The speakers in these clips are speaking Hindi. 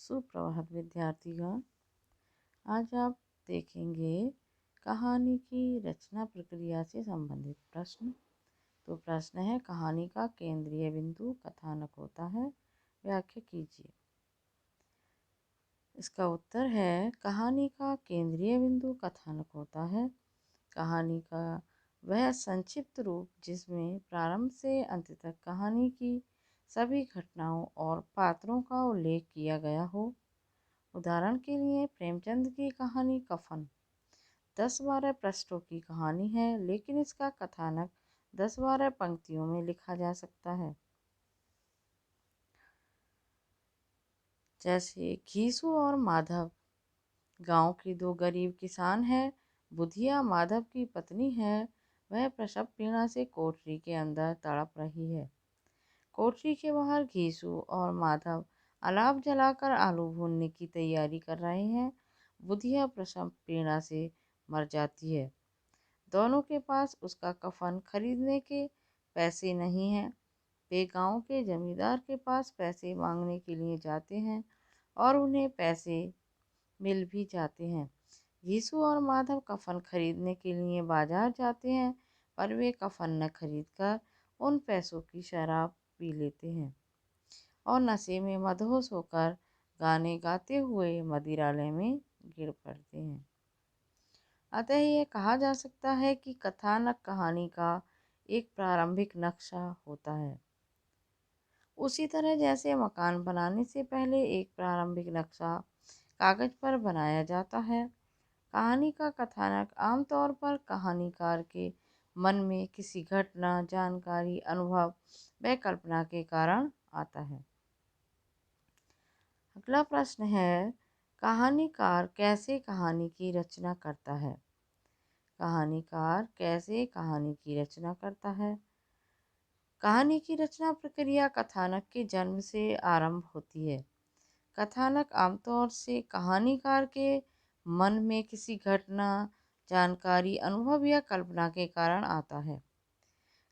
सुप्रभात विद्यार्थीगण। आज आप देखेंगे कहानी की रचना प्रक्रिया से संबंधित प्रश्न। तो प्रश्न है, कहानी का केंद्रीय बिंदु कथानक होता है, व्याख्या कीजिए। इसका उत्तर है, कहानी का केंद्रीय बिंदु कथानक होता है। कहानी का वह संक्षिप्त रूप जिसमें प्रारंभ से अंत तक कहानी की सभी घटनाओं और पात्रों का उल्लेख किया गया हो। उदाहरण के लिए प्रेमचंद की कहानी कफन 10-12 पृष्ठों की कहानी है, लेकिन इसका कथानक 10-12 पंक्तियों में लिखा जा सकता है। जैसे घीसू और माधव गांव की दो गरीब किसान हैं। बुधिया माधव की पत्नी है। वह प्रसव पीड़ा से कोठरी के अंदर तड़प रही है। कोठरी के बाहर घीसू और माधव अलाव जलाकर आलू भूनने की तैयारी कर रहे हैं। बुधिया प्रसव पीड़ा से मर जाती है। दोनों के पास उसका कफन खरीदने के पैसे नहीं हैं। वे गांव के जमींदार के पास पैसे मांगने के लिए जाते हैं और उन्हें पैसे मिल भी जाते हैं। घीसू और माधव कफन खरीदने के लिए बाजार जाते हैं, पर वे कफन न खरीदकर उन पैसों की शराब पी लेते हैं और नशे में मदहोश होकर गाने गाते हुए मदिरालय में गिर पड़ते हैं। अतः ये कहा जा सकता है कि कथानक कहानी का एक प्रारंभिक नक्शा होता है। उसी तरह जैसे मकान बनाने से पहले एक प्रारंभिक नक्शा कागज पर बनाया जाता है, कहानी का कथानक आमतौर पर कहानीकार के मन में किसी घटना, जानकारी, अनुभव व कल्पना के कारण आता है। अगला प्रश्न है, कहानीकार कैसे कहानी की रचना करता है? कहानीकार कैसे कहानी की रचना करता है? कहानी की रचना प्रक्रिया कथानक के जन्म से आरंभ होती है। कथानक आमतौर से कहानीकार के मन में किसी घटना, जानकारी, अनुभव या कल्पना के कारण आता है।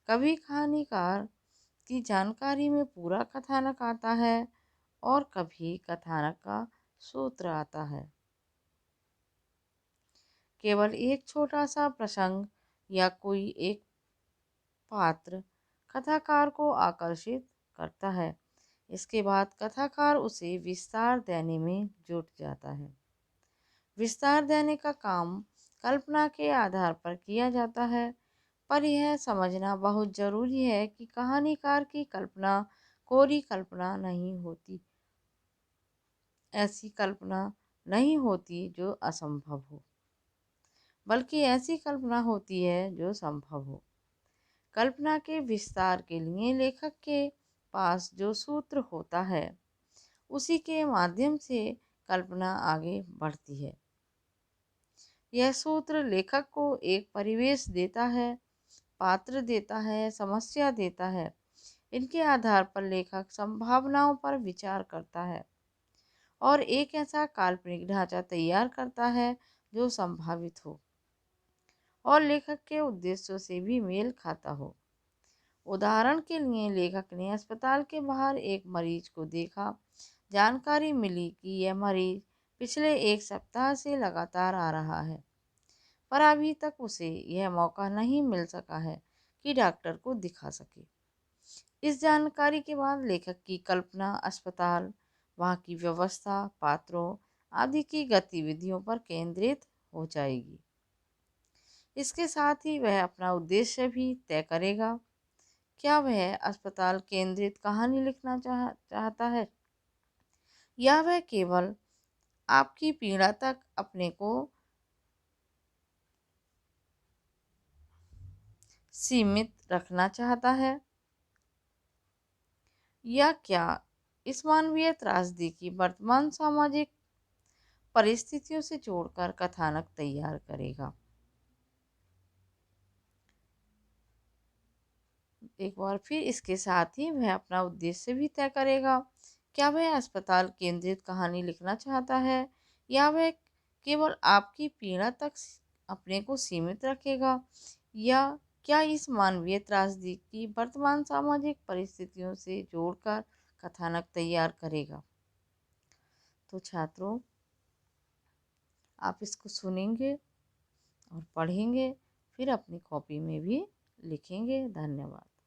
कभी कहानीकार की जानकारी में पूरा कथानक आता है और कभी कथानक का सूत्र आता है। केवल एक छोटा सा प्रसंग या कोई एक पात्र कथाकार को आकर्षित करता है। इसके बाद कथाकार उसे विस्तार देने में जुट जाता है। विस्तार देने का काम कल्पना के आधार पर किया जाता है, पर यह समझना बहुत जरूरी है कि कहानीकार की कल्पना कोरी कल्पना नहीं होती। ऐसी कल्पना नहीं होती जो असंभव हो, बल्कि ऐसी कल्पना होती है जो संभव हो। कल्पना के विस्तार के लिए लेखक के पास जो सूत्र होता है, उसी के माध्यम से कल्पना आगे बढ़ती है। यह सूत्र लेखक को एक परिवेश देता है, पात्र देता है, समस्या देता है। इनके आधार पर लेखक संभावनाओं पर विचार करता है और एक ऐसा काल्पनिक ढांचा तैयार करता है जो संभावित हो और लेखक के उद्देश्यों से भी मेल खाता हो। उदाहरण के लिए लेखक ने अस्पताल के बाहर एक मरीज को देखा। जानकारी मिली कि यह मरीज पिछले 1 सप्ताह से लगातार आ रहा है, पर अभी तक उसे यह मौका नहीं मिल सका है कि डॉक्टर को दिखा सके। इस जानकारी के बाद लेखक की कल्पना अस्पताल, वहाँ की व्यवस्था, पात्रों आदि की गतिविधियों पर केंद्रित हो जाएगी। इसके साथ ही वह अपना उद्देश्य भी तय करेगा। क्या वह अस्पताल केंद्रित कहानी लिखना चाहता है, या वह केवल आपकी पीड़ा तक अपने को सीमित रखना चाहता है, या क्या इस मानवीय त्रासदी की वर्तमान सामाजिक परिस्थितियों से जोड़कर कथानक तैयार करेगा। एक बार फिर इसके साथ ही वह अपना उद्देश्य भी तय करेगा। क्या वह अस्पताल केंद्रित कहानी लिखना चाहता है, या वह केवल आपकी पीड़ा तक अपने को सीमित रखेगा, या क्या इस मानवीय त्रासदी की वर्तमान सामाजिक परिस्थितियों से जोड़कर कथानक तैयार करेगा। तो छात्रों, आप इसको सुनेंगे और पढ़ेंगे, फिर अपनी कॉपी में भी लिखेंगे। धन्यवाद।